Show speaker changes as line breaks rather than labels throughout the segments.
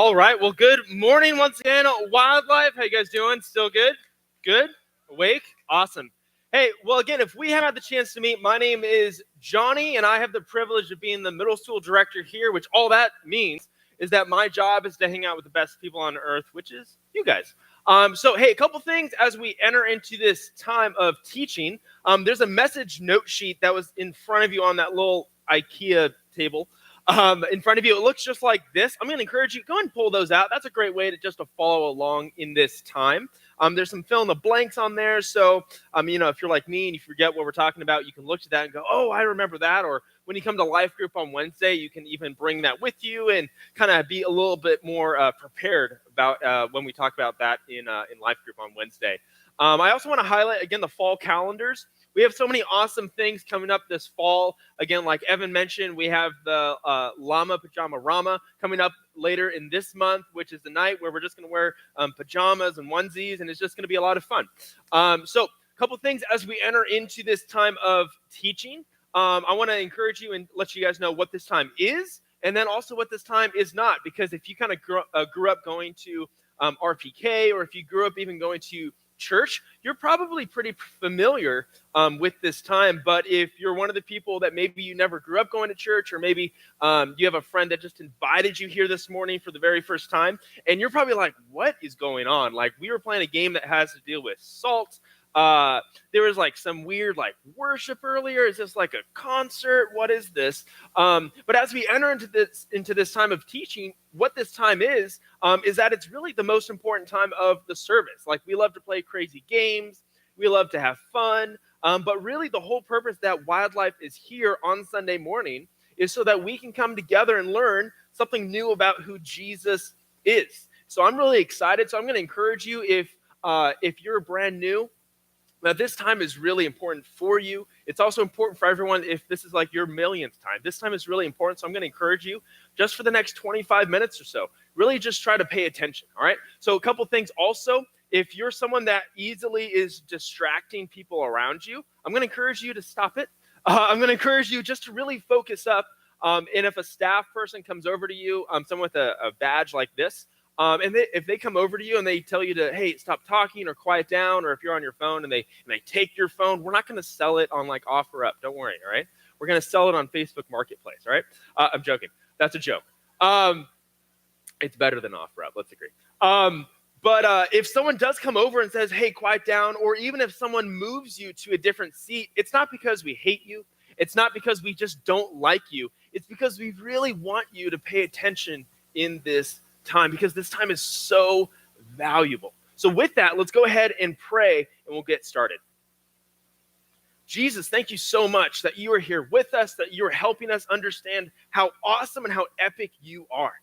All right. Well, good morning once again, Wildlife. How you guys doing? Still good? Good? Awake? Awesome. Hey, well, again, if we haven't had the chance to meet, my name is Johnny, and I have the privilege of being the middle school director here, which all that means is that my job is to hang out with the best people on earth, which is you guys. Hey, a couple things as we enter into this time of teaching. There's a message note sheet that was in front of you on that little IKEA table. In front of you, it looks just like this. I'm going to encourage you, go ahead and pull those out. That's a great way to follow along in this time. There's some fill in the blanks on there. So, if you're like me and you forget what we're talking about, you can look to that and go, oh, I remember that. Or when you come to life group on Wednesday, you can even bring that with you and kind of be a little bit more prepared about when we talk about that in life group on Wednesday. I also want to highlight, again, the fall calendars. We have so many awesome things coming up this fall. Again, like Evan mentioned, we have the Llama Pajama Rama coming up later in this month, which is the night where we're just going to wear pajamas and onesies, and it's just going to be a lot of fun. So a couple things as we enter into this time of teaching. I want to encourage you and let you guys know what this time is, and then also what this time is not, because if you kind of grew up going to RPK, or if you grew up even going to church, you're probably pretty familiar with this time. But if you're one of the people that maybe you never grew up going to church, or maybe you have a friend that just invited you here this morning for the very first time, and you're probably like, what is going on? Like, we were playing a game that has to deal with salt. There was like some weird like worship earlier. Is this like a concert? What is this? But as we enter into this time of teaching, what this time is that it's really the most important time of the service. Like, we love to play crazy games. We love to have fun. But really the whole purpose that Wildlife is here on Sunday morning is so that we can come together and learn something new about who Jesus is. So I'm really excited. So I'm going to encourage you, if you're brand new, now, this time is really important for you. It's also important for everyone if this is like your millionth time. This time is really important, so I'm going to encourage you just for the next 25 minutes or so, really just try to pay attention, all right? So a couple things also, if you're someone that easily is distracting people around you, I'm going to encourage you to stop it. I'm going to encourage you just to really focus up, and if a staff person comes over to you, someone with a badge like this, if they come over to you and they tell you to, hey, stop talking or quiet down, or if you're on your phone and they take your phone, we're not going to sell it on like OfferUp. Don't worry, all right? We're going to sell it on Facebook Marketplace, all right? I'm joking. That's a joke. It's better than OfferUp, let's agree. But if someone does come over and says, hey, quiet down, or even if someone moves you to a different seat, it's not because we hate you. It's not because we just don't like you. It's because we really want you to pay attention in this time, because this time is so valuable. So with that, let's go ahead and pray, and we'll get started. Jesus, thank you so much that you are here with us, that you are helping us understand how awesome and how epic you are.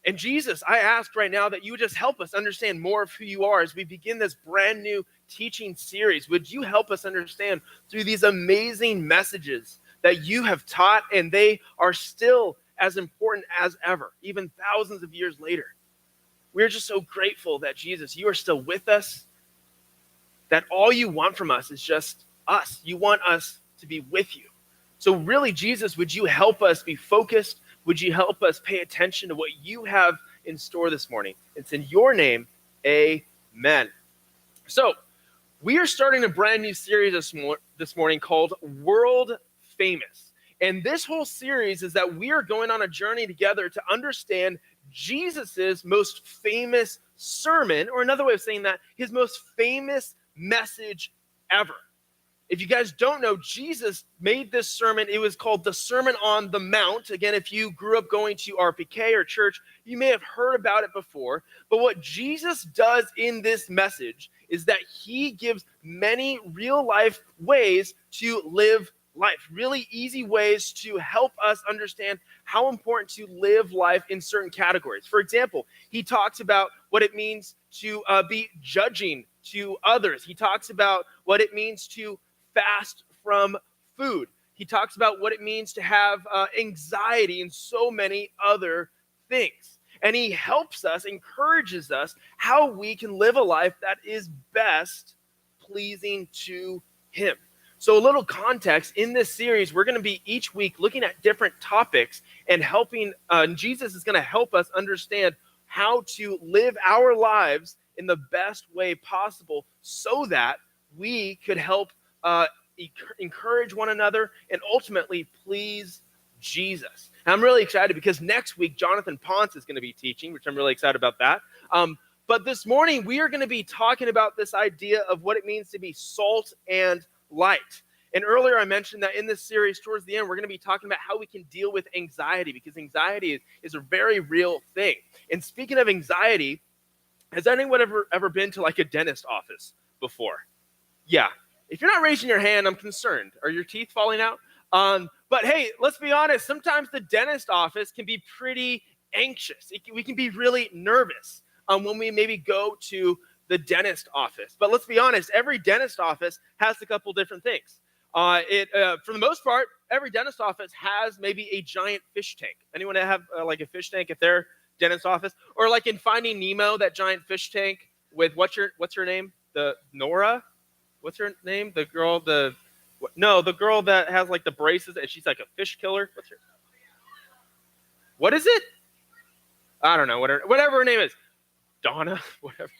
And Jesus, I ask right now that you would just help us understand more of who you are as we begin this brand new teaching series. Would you help us understand through these amazing messages that you have taught, and they are still as important as ever, even thousands of years later. We're just so grateful that, Jesus, you are still with us, that all you want from us is just us. You want us to be with you. So really, Jesus, would you help us be focused? Would you help us pay attention to what you have in store this morning? It's in your name, amen. So we are starting a brand new series this morning called World Famous. And this whole series is that we are going on a journey together to understand Jesus's most famous sermon, or another way of saying that, his most famous message ever. If you guys don't know, Jesus made this sermon. It was called the Sermon on the Mount. Again, if you grew up going to RPK or church, you may have heard about it before. But what Jesus does in this message is that he gives many real-life ways to live life, really easy ways to help us understand how important to live life in certain categories. For example, he talks about what it means to be judging to others. He talks about what it means to fast from food. He talks about what it means to have anxiety and so many other things. And he helps us, encourages us how we can live a life that is best pleasing to him. So a little context, in this series, we're going to be each week looking at different topics and helping, Jesus is going to help us understand how to live our lives in the best way possible so that we could help encourage one another and ultimately please Jesus. And I'm really excited because next week, Jonathan Ponce is going to be teaching, which I'm really excited about that. But this morning, we are going to be talking about this idea of what it means to be salt and light. And earlier I mentioned that in this series, towards the end, we're going to be talking about how we can deal with anxiety, because anxiety is a very real thing. And speaking of anxiety, has anyone ever been to like a dentist office before? Yeah. If you're not raising your hand, I'm concerned. Are your teeth falling out? But hey, let's be honest. Sometimes the dentist office can be pretty anxious. We can be really nervous when we maybe go to the dentist office. But let's be honest, every dentist office has a couple different things. For the most part, every dentist office has maybe a giant fish tank. Anyone have like a fish tank at their dentist office? Or like in Finding Nemo, that giant fish tank with what's her name? The Nora? What's her name? The girl that has like the braces and she's like a fish killer. What is it? I don't know. Whatever her name is. Donna, whatever.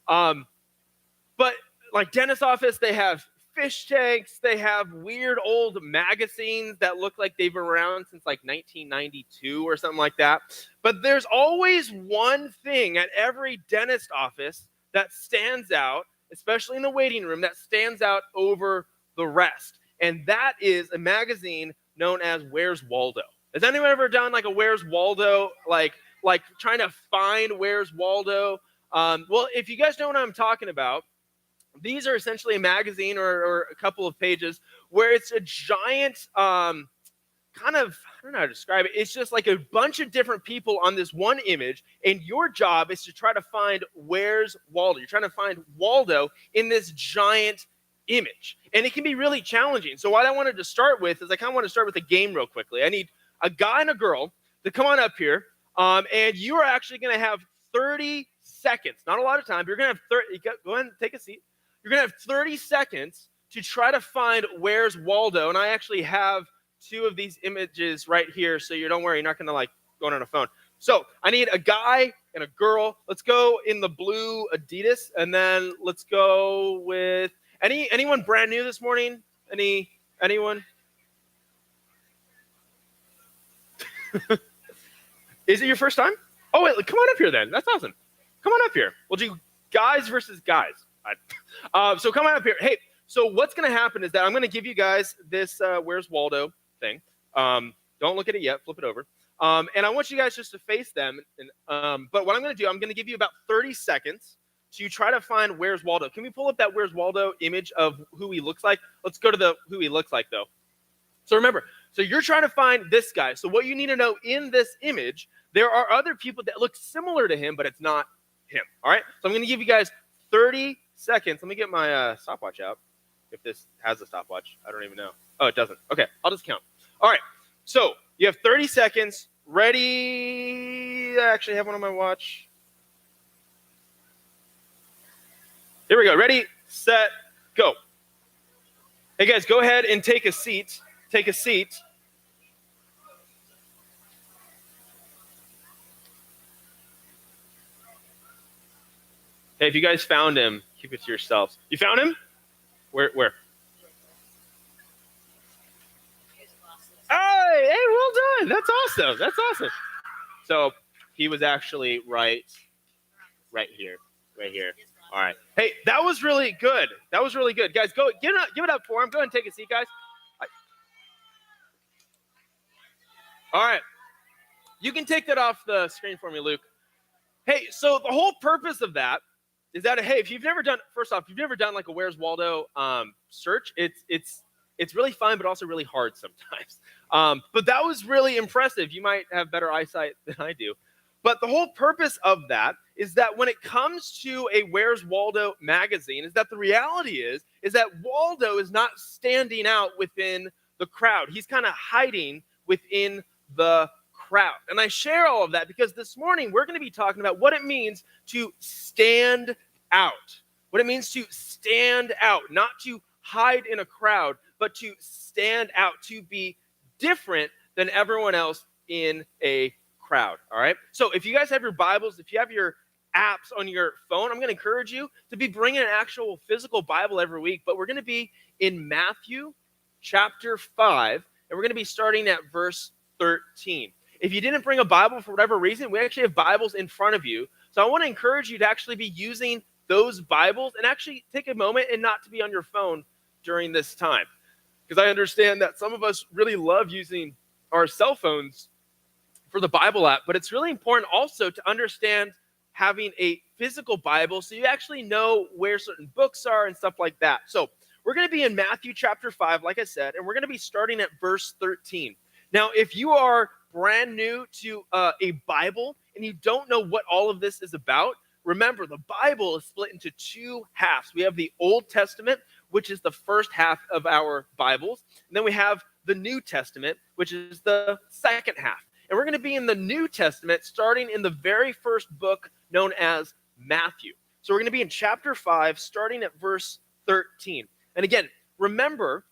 But like dentist office, they have fish tanks. They have weird old magazines that look like they've been around since like 1992 or something like that. But there's always one thing at every dentist office that stands out, especially in the waiting room, that stands out over the rest. And that is a magazine known as Where's Waldo. Has anyone ever done like a Where's Waldo, like trying to find Where's Waldo? Well, if you guys know what I'm talking about, these are essentially a magazine or a couple of pages where it's a giant kind of, I don't know how to describe it. It's just like a bunch of different people on this one image, and your job is to try to find Where's Waldo. You're trying to find Waldo in this giant image, and it can be really challenging. So what I wanted to start with is I kind of want to start with a game real quickly. I need a guy and a girl to come on up here, and you are actually going to have 30 seconds, not a lot of time, but you're going to have 30, go ahead and take a seat. You're going to have 30 seconds to try to find Where's Waldo, and I actually have two of these images right here, so you don't worry, you're not going to like go on a phone. So I need a guy and a girl. Let's go in the blue Adidas, and then let's go with anyone brand new this morning? Anyone? Is it your first time? Oh, wait, come on up here then. That's awesome. Come on up here. We'll do guys versus guys. So come on up here. Hey, so what's going to happen is that I'm going to give you guys this Where's Waldo thing. Don't look at it yet. Flip it over. And I want you guys just to face them. But what I'm going to do, I'm going to give you about 30 seconds to try to find Where's Waldo. Can we pull up that Where's Waldo image of who he looks like? Let's go to the who he looks like, though. So remember, so you're trying to find this guy. So what you need to know in this image, there are other people that look similar to him, but it's not him. All right? So I'm going to give you guys 30 seconds. Let me get my stopwatch out. If this has a stopwatch, I don't even know. Oh, it doesn't. Okay, I'll just count. All right, so you have 30 seconds. Ready? I actually have one on my watch. Here we go. Ready, set, go. Hey, guys, go ahead and take a seat. Take a seat. Hey, if you guys found him, keep it to yourselves. You found him? Where? Hey, well done. That's awesome. That's awesome. So he was actually right here. Right here. All right. Hey, that was really good. That was really good. Guys, go give it up for him. Go ahead and take a seat, guys. All right. You can take that off the screen for me, Luke. Hey, so the whole purpose of that is that, hey, if you've never done like a Where's Waldo search, it's really fun, but also really hard sometimes. But that was really impressive. You might have better eyesight than I do. But the whole purpose of that is that when it comes to a Where's Waldo magazine, is that the reality is that Waldo is not standing out within the crowd. He's kind of hiding within the crowd. And I share all of that because this morning we're going to be talking about what it means to stand out. What it means to stand out, not to hide in a crowd, but to stand out, to be different than everyone else in a crowd, all right? So if you guys have your Bibles, if you have your apps on your phone, I'm going to encourage you to be bringing an actual physical Bible every week, but we're going to be in Matthew chapter 5, and we're going to be starting at verse 13. If you didn't bring a Bible for whatever reason, we actually have Bibles in front of you. So I want to encourage you to actually be using those Bibles and actually take a moment and not to be on your phone during this time. Because I understand that some of us really love using our cell phones for the Bible app, but it's really important also to understand having a physical Bible so you actually know where certain books are and stuff like that. So we're going to be in Matthew chapter 5, like I said, and we're going to be starting at verse 13. Now, if you are brand new to a Bible and you don't know what all of this is about, remember the Bible is split into two halves. We have the Old Testament, which is the first half of our Bibles, and then we have the New Testament, which is the second half. And we're going to be in the New Testament, starting in the very first book known as Matthew. So we're going to be in chapter 5, starting at verse 13. And again, remember,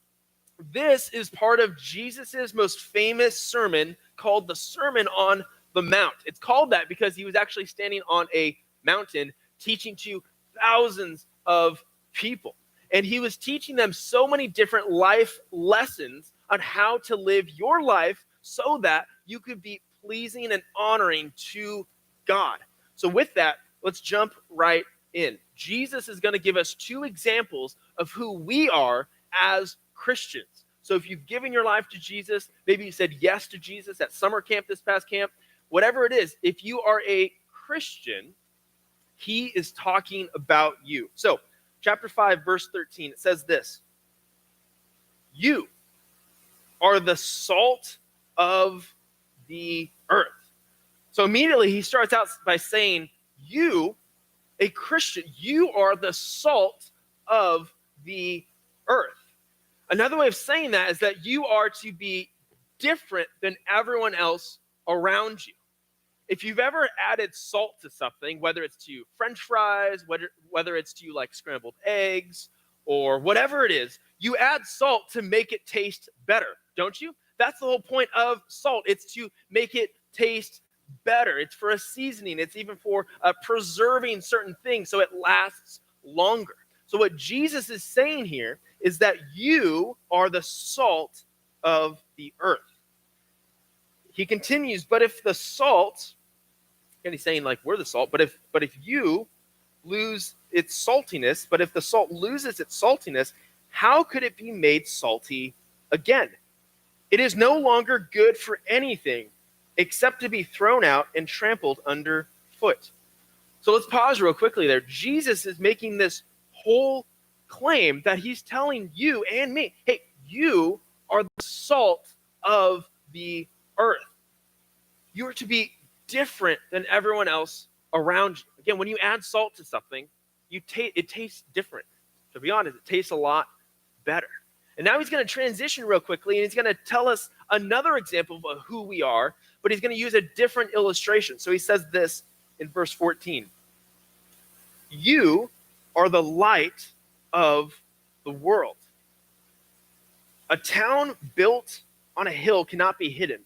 this is part of Jesus's most famous sermon called the Sermon on the Mount. It's called that because he was actually standing on a mountain teaching to thousands of people. And he was teaching them so many different life lessons on how to live your life so that you could be pleasing and honoring to God. So with that, let's jump right in. Jesus is going to give us two examples of who we are as Christians. So if you've given your life to Jesus, maybe you said yes to Jesus at summer camp this past camp, whatever it is, if you are a Christian, he is talking about you. So chapter 5, verse 13, it says this: you are the salt of the earth. So immediately he starts out by saying, you, a Christian, you are the salt of the earth. Another way of saying that is that you are to be different than everyone else around you. If you've ever added salt to something, whether it's to French fries, whether it's to like scrambled eggs, or whatever it is, you add salt to make it taste better, don't you? That's the whole point of salt. It's to make it taste better. It's for a seasoning. It's even for preserving certain things so it lasts longer. So what Jesus is saying here is that you are the salt of the earth. He continues, but if the salt, and he's saying like we're the salt, but if you lose its saltiness, but if the salt loses its saltiness, how could it be made salty again? It is no longer good for anything except to be thrown out and trampled underfoot. So let's pause real quickly there. Jesus is making this whole claim that he's telling you and me, hey, you are the salt of the earth. You are to be different than everyone else around you. Again, when you add salt to something, it tastes different. To be honest, it tastes a lot better. And now he's going to transition real quickly, and he's going to tell us another example of who we are, but he's going to use a different illustration. So he says this in verse 14. You are the light of the world. A town built on a hill cannot be hidden.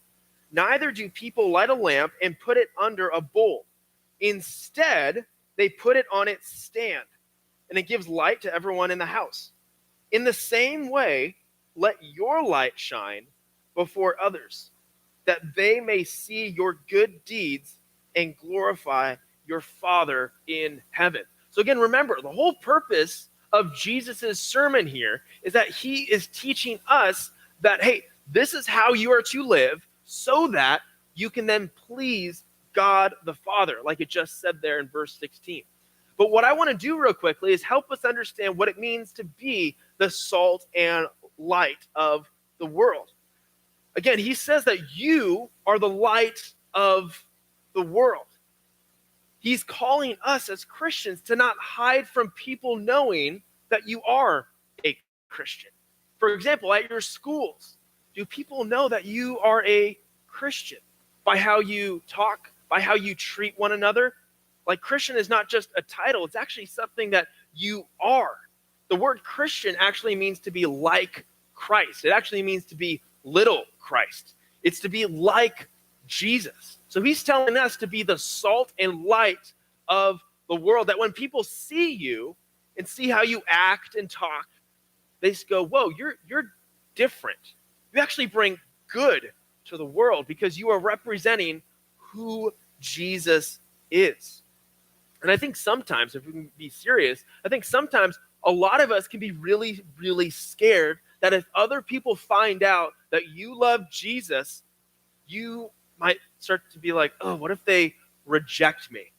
Neither do people light a lamp and put it under a bowl. Instead, they put it on its stand, and it gives light to everyone in the house. In the same way, let your light shine before others, that they may see your good deeds and glorify your Father in heaven. So again, remember, the whole purpose of Jesus' sermon here is that he is teaching us that, hey, this is how you are to live so that you can then please God the Father, like it just said there in verse 16. But what I want to do real quickly is help us understand what it means to be the salt and light of the world. Again, he says that you are the light of the world. He's calling us as Christians to not hide from people knowing that you are a Christian. For example, at your schools, do people know that you are a Christian? By how you talk, by how you treat one another? Like, Christian is not just a title, it's actually something that you are. The word Christian actually means to be like Christ. It actually means to be little Christ. It's to be like Jesus. So he's telling us to be the salt and light of the world, that when people see you and see how you act and talk, they just go, whoa, you're different. You actually bring good to the world because you are representing who Jesus is. And I think sometimes, if we can be serious, I think sometimes a lot of us can be really, really scared that if other people find out that you love Jesus, you might start to be like, oh, what if they reject me?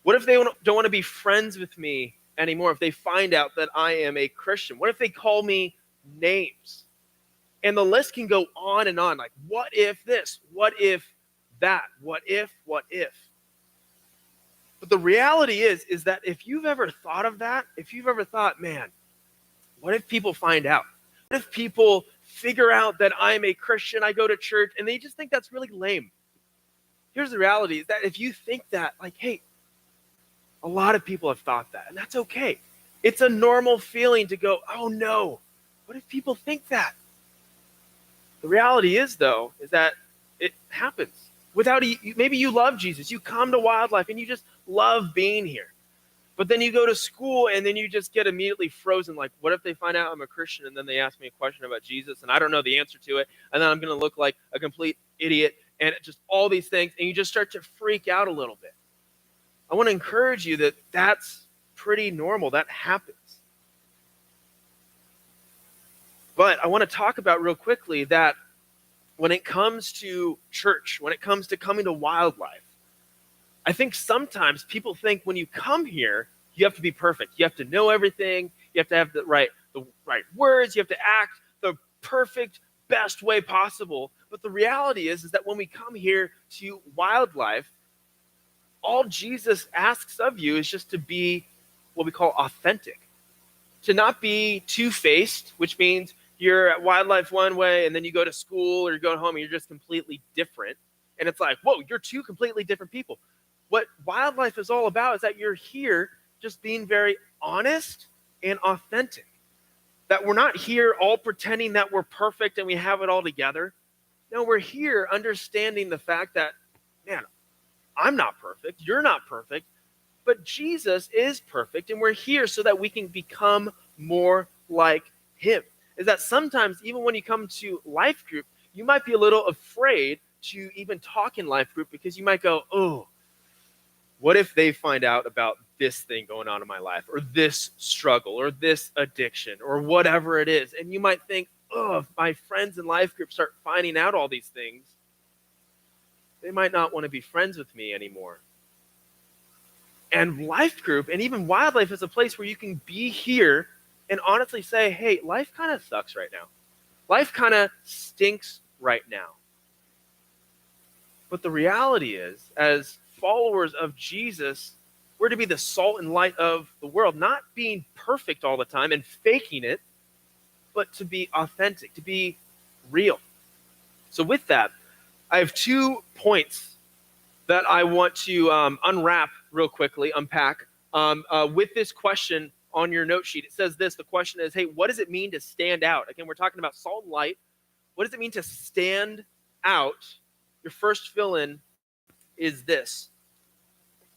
What if they don't want to be friends with me anymore if they find out that I am a Christian? What if they call me names? And the list can go on and on. Like, what if this? What if that? What if? What if? But the reality is that if you've ever thought of that, if you've ever thought, man, what if people find out? What if people figure out that I'm a Christian, I go to church, and they just think that's really lame? Here's the reality, is that if you think that, like, hey, a lot of people have thought that, and that's okay. It's a normal feeling to go, oh no, what if people think that? The reality is, though, is that it happens. Maybe you love Jesus. You come to Wildlife and you just love being here. But then you go to school and then you just get immediately frozen. Like, what if they find out I'm a Christian and then they ask me a question about Jesus and I don't know the answer to it, and then I'm going to look like a complete idiot and just all these things, and you just start to freak out a little bit. I want to encourage you that that's pretty normal. That happens. But I want to talk about real quickly that when it comes to church, when it comes to coming to Wildlife, I think sometimes people think when you come here, you have to be perfect. You have to know everything. You have to have the right words. You have to act the perfect, best way possible. But the reality is that when we come here to Wildlife, all Jesus asks of you is just to be what we call authentic. To not be two-faced, which means you're at Wildlife one way and then you go to school or you go home and you're just completely different. And it's like, whoa, you're two completely different people. What Wildlife is all about is that you're here just being very honest and authentic. That we're not here all pretending that we're perfect and we have it all together. No, we're here understanding the fact that, man, I'm not perfect, you're not perfect, but Jesus is perfect, and we're here so that we can become more like him. Is that sometimes, even when you come to life group, you might be a little afraid to even talk in life group because you might go, oh, what if they find out about this thing going on in my life, or this struggle, or this addiction, or whatever it is? And you might think, oh, if my friends in life group start finding out all these things, they might not want to be friends with me anymore. And life group, and even Wildlife, is a place where you can be here and honestly say, hey, life kind of sucks right now. Life kind of stinks right now. But the reality is, as followers of Jesus, we're to be the salt and light of the world, not being perfect all the time and faking it, but to be authentic, to be real. So with that, I have 2 points that I want to unwrap real quickly, unpack, with this question on your note sheet. It says this, the question is, hey, what does it mean to stand out? Again, we're talking about salt and light. What does it mean to stand out? Your first fill-in is this.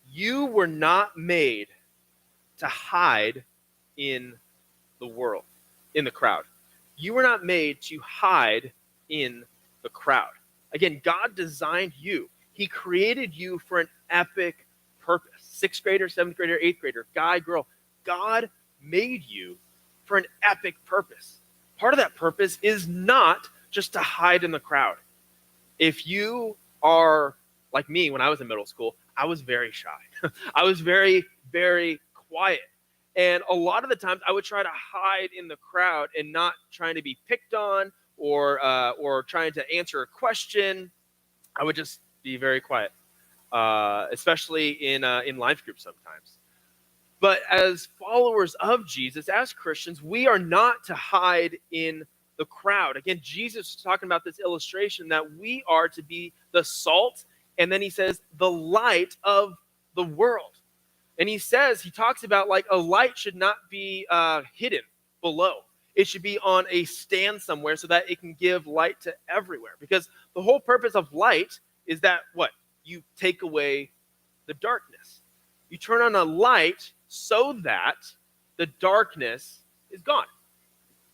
You were not made to hide in the world, in the crowd. You were not made to hide in the crowd. Again, God designed you. He created you for an epic purpose. 6th grader, 7th grader, 8th grader, guy, girl. God made you for an epic purpose. Part of that purpose is not just to hide in the crowd. If you are like me when I was in middle school, I was very shy. I was very, very quiet. And a lot of the times I would try to hide in the crowd and not trying to be picked on or trying to answer a question. I would just be very quiet, especially in life groups sometimes. But as followers of Jesus, as Christians, we are not to hide in the crowd. Again, Jesus is talking about this illustration that we are to be the salt, and then he says the light of the world. And he talks about like a light should not be hidden below. It should be on a stand somewhere so that it can give light to everywhere. Because the whole purpose of light is that what? You take away the darkness. You turn on a light so that the darkness is gone.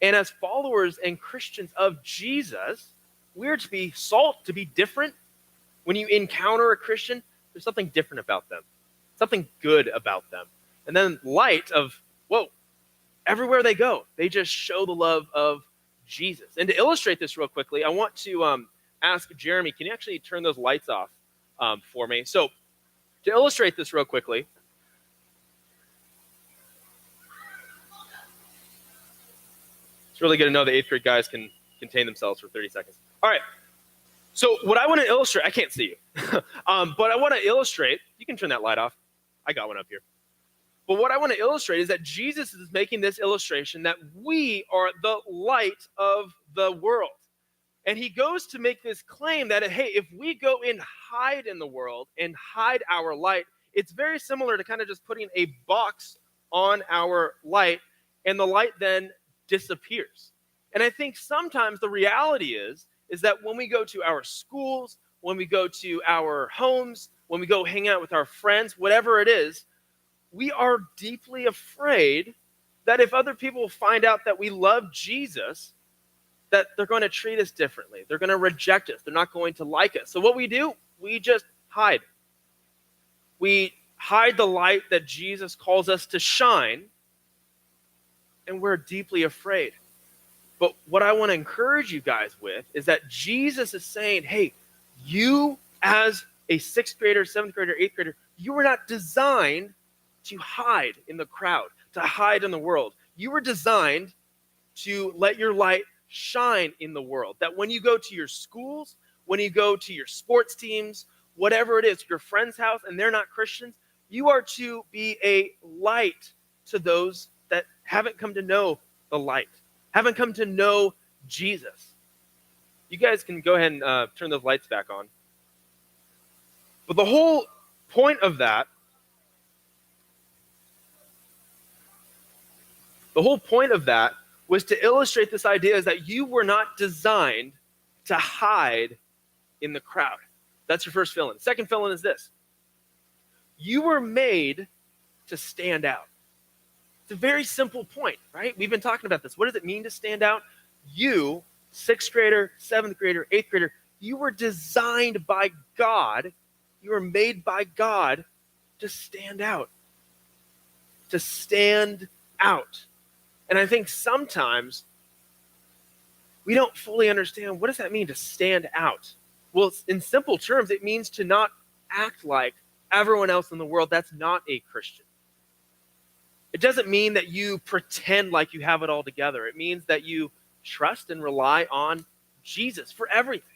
And as followers and Christians of Jesus, we're to be salt, to be different. When you encounter a Christian, there's something different about them, something good about them. And then light of, whoa, everywhere they go, they just show the love of Jesus. And to illustrate this real quickly, I want to ask Jeremy, can you actually turn those lights off for me? So to illustrate this real quickly, it's really good to know the 8th grade guys can contain themselves for 30 seconds. All right. So what I want to illustrate, I can't see you, but I want to illustrate, you can turn that light off. I got one up here. But what I want to illustrate is that Jesus is making this illustration that we are the light of the world. And he goes to make this claim that, hey, if we go and hide in the world and hide our light, it's very similar to kind of just putting a box on our light, and the light then disappears. And I think sometimes the reality is that when we go to our schools, when we go to our homes, when we go hang out with our friends, whatever it is, we are deeply afraid that if other people find out that we love Jesus, that they're going to treat us differently. They're going to reject us. They're not going to like us. So what we do, we just hide. We hide the light that Jesus calls us to shine, and we're deeply afraid. But what I want to encourage you guys with is that Jesus is saying, hey, you as a 6th grader, 7th grader, 8th grader, you were not designed to hide in the crowd, to hide in the world. You were designed to let your light shine in the world. That when you go to your schools, when you go to your sports teams, whatever it is, your friend's house, and they're not Christians, you are to be a light to those that haven't come to know the light, haven't come to know Jesus. You guys can go ahead and turn those lights back on. But the whole point of that, was to illustrate this idea is that you were not designed to hide in the crowd. That's your first fill-in. Second fill-in is this. You were made to stand out. It's a very simple point, right? We've been talking about this. What does it mean to stand out? You, 6th grader, 7th grader, 8th grader, you were designed by God. You were made by God to stand out. To stand out. And I think sometimes we don't fully understand, what does that mean to stand out? Well, in simple terms, it means to not act like everyone else in the world that's not a Christian. It doesn't mean that you pretend like you have it all together. It means that you trust and rely on Jesus for everything.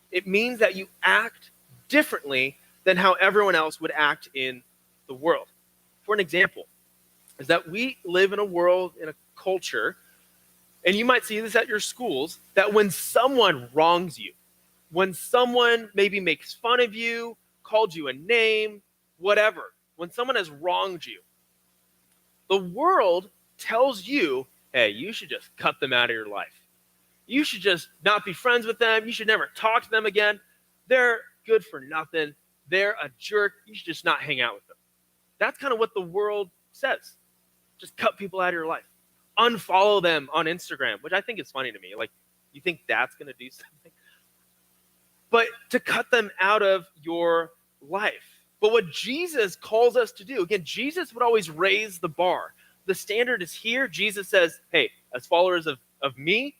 It means that you act differently than how everyone else would act in the world. For an example, is that we live in a world, in a culture, and you might see this at your schools, that when someone wrongs you, when someone maybe makes fun of you, called you a name, whatever, when someone has wronged you, the world tells you, hey, you should just cut them out of your life. You should just not be friends with them. You should never talk to them again. They're good for nothing. They're a jerk. You should just not hang out with them. That's kind of what the world says. Just cut people out of your life. Unfollow them on Instagram, which I think is funny to me. Like, you think that's going to do something? But to cut them out of your life. But what Jesus calls us to do, again, Jesus would always raise the bar. The standard is here. Jesus says, hey, as followers of me,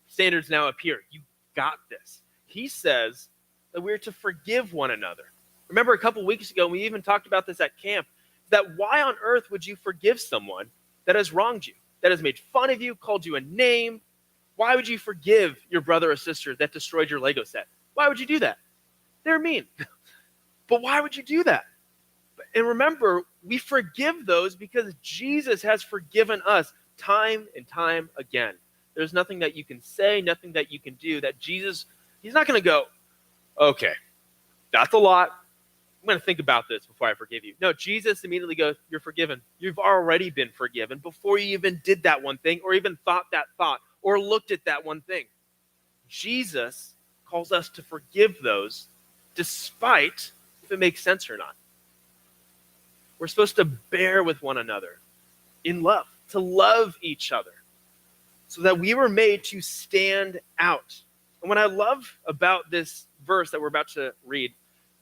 standards now up here. You got this. He says that we're to forgive one another. Remember a couple weeks ago, we even talked about this at camp, that why on earth would you forgive someone that has wronged you, that has made fun of you, called you a name? Why would you forgive your brother or sister that destroyed your Lego set? Why would you do that? They're mean. But why would you do that? And remember, we forgive those because Jesus has forgiven us time and time again. There's nothing that you can say, nothing that you can do that Jesus, he's not going to go, okay, that's a lot. I'm going to think about this before I forgive you. No, Jesus immediately goes, you're forgiven. You've already been forgiven before you even did that one thing or even thought that thought or looked at that one thing. Jesus calls us to forgive those despite if it makes sense or not. We're supposed to bear with one another in love, to love each other, so that we were made to stand out. And what I love about this verse that we're about to read,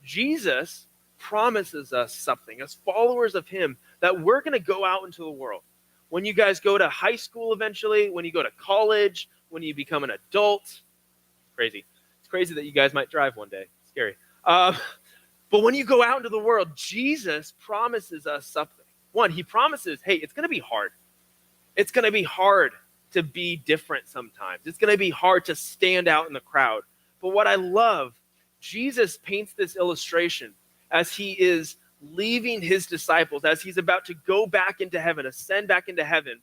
Jesus promises us something as followers of him, that we're going to go out into the world. When you guys go to high school eventually, when you go to college, when you become an adult, crazy. It's crazy that you guys might drive one day. Scary. But when you go out into the world, Jesus promises us something. One, he promises, hey, it's going to be hard. It's going to be hard to be different sometimes. It's going to be hard to stand out in the crowd. But what I love, Jesus paints this illustration as he is leaving his disciples, as he's about to go back into heaven, ascend back into heaven.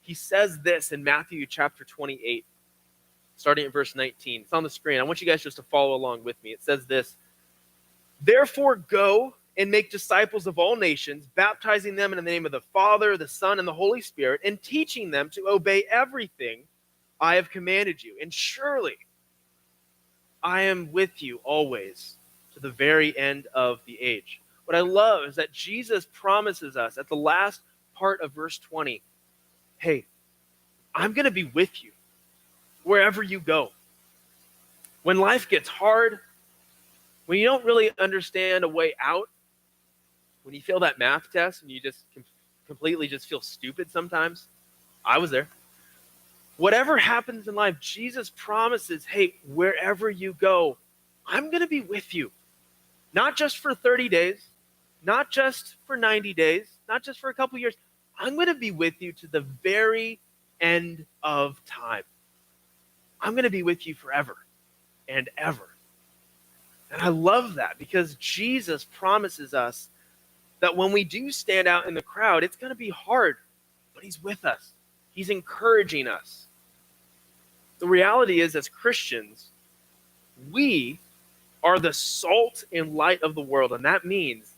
He says this in Matthew chapter 28, starting at verse 19. It's on the screen. I want you guys just to follow along with me. It says this: "Therefore go and make disciples of all nations, baptizing them in the name of the Father, the Son, and the Holy Spirit, and teaching them to obey everything I have commanded you. And surely I am with you always to the very end of the age." What I love is that Jesus promises us at the last part of verse 20, hey, I'm going to be with you wherever you go. When life gets hard, when you don't really understand a way out, when you fail that math test and you just completely just feel stupid sometimes, I was there. Whatever happens in life, Jesus promises, hey, wherever you go, I'm going to be with you. Not just for 30 days, not just for 90 days, not just for a couple years. I'm going to be with you to the very end of time. I'm going to be with you forever and ever. And I love that because Jesus promises us that when we do stand out in the crowd, it's going to be hard, but he's with us. He's encouraging us. The reality is, as Christians, we are the salt and light of the world, and that means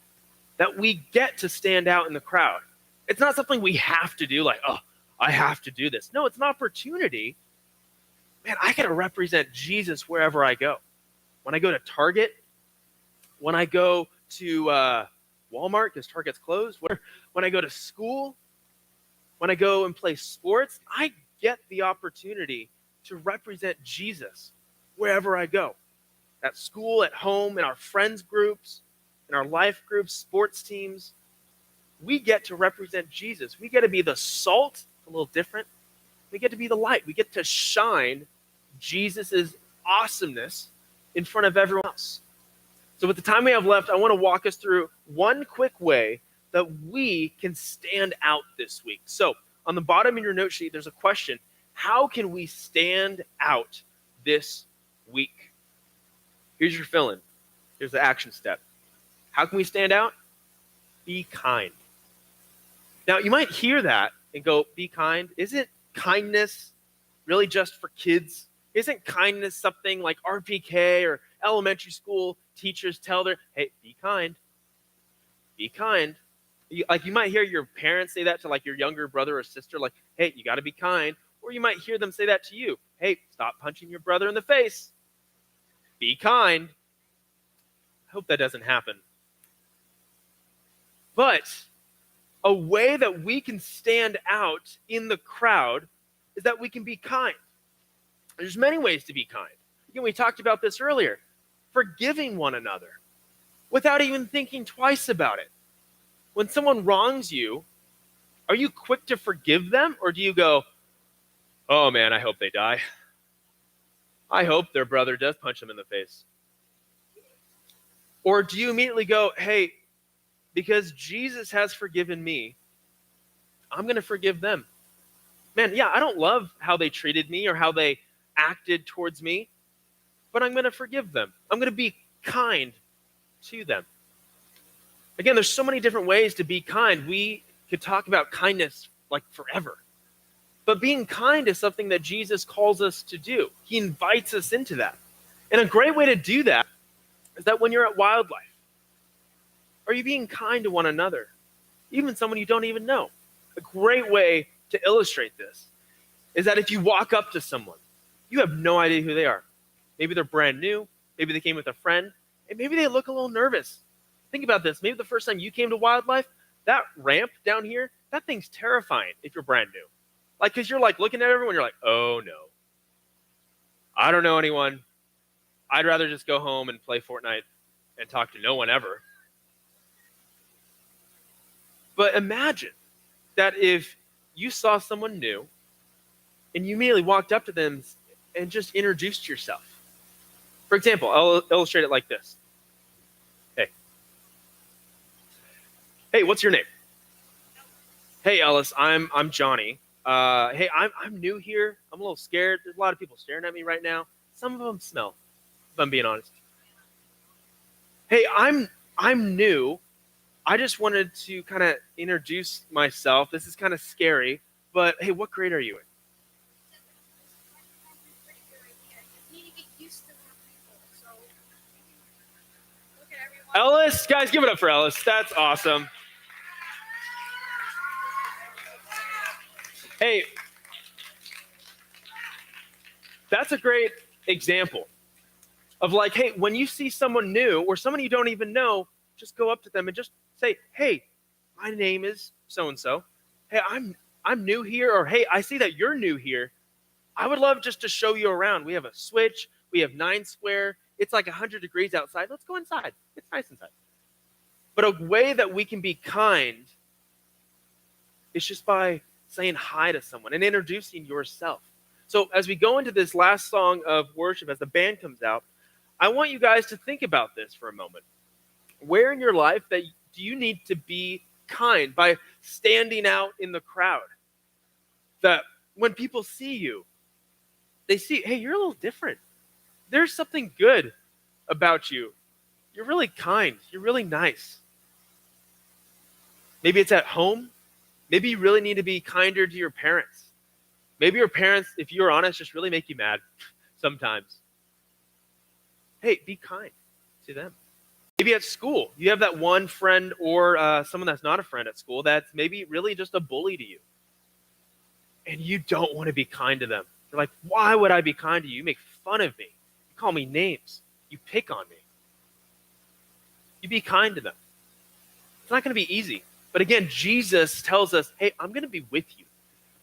that we get to stand out in the crowd. It's not something we have to do, like, oh, I have to do this. No, it's an opportunity. Man, I got to represent Jesus wherever I go. When I go to Target, when I go to Walmart because Target's closed, when I go to school, when I go and play sports, I get the opportunity to represent Jesus wherever I go. At school, at home, in our friends groups, in our life groups, sports teams, we get to represent Jesus. We get to be the salt, a little different. We get to be the light. We get to shine Jesus' awesomeness in front of everyone else. So with the time we have left, I want to walk us through one quick way that we can stand out this week. So on the bottom of your note sheet, there's a question. How can we stand out this week? Here's your fill-in. Here's the action step. How can we stand out? Be kind. Now, you might hear that and go, be kind. Isn't kindness really just for kids? Isn't kindness something like RPK or elementary school teachers tell their, hey, be kind. Be kind. You might hear your parents say that to like your younger brother or sister, like, hey, you got to be kind. Or you might hear them say that to you. Hey, stop punching your brother in the face. Be kind. I hope that doesn't happen. But a way that we can stand out in the crowd is that we can be kind. There's many ways to be kind. Again, we talked about this earlier. Forgiving one another without even thinking twice about it. When someone wrongs you, are you quick to forgive them? Or do you go, oh man, I hope they die. I hope their brother does punch them in the face. Or do you immediately go, hey, because Jesus has forgiven me, I'm going to forgive them. Man, yeah, I don't love how they treated me or how they acted towards me, but I'm going to forgive them. I'm going to be kind to them. Again, there's so many different ways to be kind. We could talk about kindness like forever. But being kind is something that Jesus calls us to do. He invites us into that. And a great way to do that is that when you're at Wildlife, are you being kind to one another? Even someone you don't even know. A great way to illustrate this is that if you walk up to someone, you have no idea who they are. Maybe they're brand new. Maybe they came with a friend. And maybe they look a little nervous. Think about this. Maybe the first time you came to Wildlife, that ramp down here, that thing's terrifying if you're brand new. Like, because you're like looking at everyone, you're like, oh no. I don't know anyone. I'd rather just go home and play Fortnite and talk to no one ever. But imagine that if you saw someone new and you immediately walked up to them and just introduced yourself. For example, I'll illustrate it like this. Hey, what's your name? Hey, Ellis, I'm Johnny. Hey, I'm new here. I'm a little scared. There's a lot of people staring at me right now. Some of them smell, if I'm being honest. Hey, I'm new. I just wanted to kind of introduce myself. This is kind of scary, but hey, what grade are you in? Ellis, guys, give it up for Ellis. That's awesome. Hey, that's a great example of like, hey, when you see someone new or someone you don't even know, just go up to them and just say, hey, my name is so-and-so. Hey, I'm new here, or hey, I see that you're new here. I would love just to show you around. We have a switch. We have 9 Square. It's like 100 degrees outside. Let's go inside. It's nice inside. But a way that we can be kind is just by saying hi to someone and introducing yourself. So as we go into this last song of worship, as the band comes out, I want you guys to think about this for a moment. Where in your life do you need to be kind by standing out in the crowd? That when people see you, they see, hey, you're a little different. There's something good about you. You're really kind. You're really nice. Maybe it's at home. Maybe you really need to be kinder to your parents. Maybe your parents, if you're honest, just really make you mad sometimes. Hey, be kind to them. Maybe at school, you have that one friend or someone that's not a friend at school that's maybe really just a bully to you. And you don't want to be kind to them. You're like, why would I be kind to you? You make fun of me. You call me names. You pick on me. You be kind to them. It's not going to be easy. But again, Jesus tells us, hey, I'm going to be with you.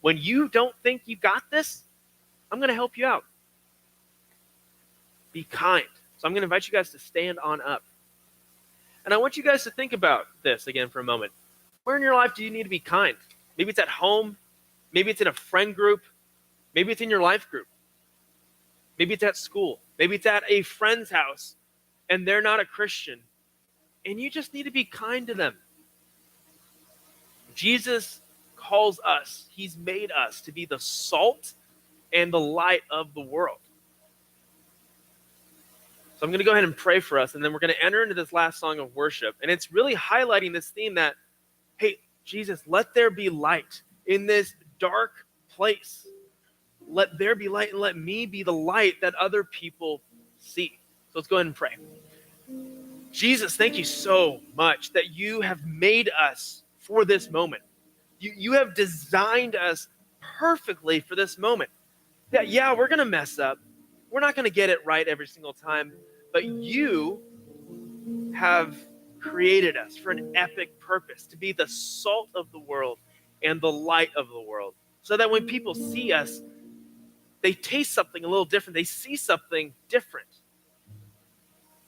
When you don't think you got this, I'm going to help you out. Be kind. So I'm going to invite you guys to stand on up. And I want you guys to think about this again for a moment. Where in your life do you need to be kind? Maybe it's at home. Maybe it's in a friend group. Maybe it's in your life group. Maybe it's at school. Maybe it's at a friend's house and they're not a Christian. And you just need to be kind to them. Jesus calls us, he's made us to be the salt and the light of the world. So I'm going to go ahead and pray for us, and then we're going to enter into this last song of worship. And it's really highlighting this theme that, hey, Jesus, let there be light in this dark place. Let there be light, and let me be the light that other people see. So let's go ahead and pray. Jesus, thank you so much that you have made us for this moment. You have designed us perfectly for this moment. Yeah, we're going to mess up. We're not going to get it right every single time, but you have created us for an epic purpose, to be the salt of the world and the light of the world, so that when people see us, they taste something a little different. They see something different,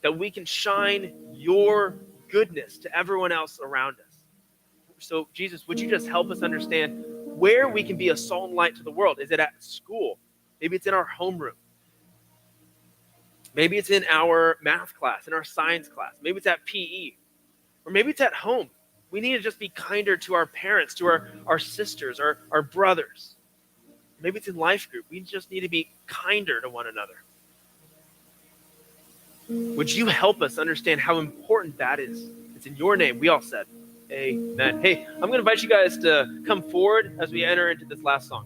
that we can shine your goodness to everyone else around us. So, Jesus, would you just help us understand where we can be a salt and light to the world? Is it at school? Maybe it's in our homeroom. Maybe it's in our math class, in our science class. Maybe it's at PE. Or maybe it's at home. We need to just be kinder to our parents, to our sisters, our brothers. Maybe it's in life group. We just need to be kinder to one another. Would you help us understand how important that is? It's in your name, we all said. Amen. Hey, I'm going to invite you guys to come forward as we enter into this last song.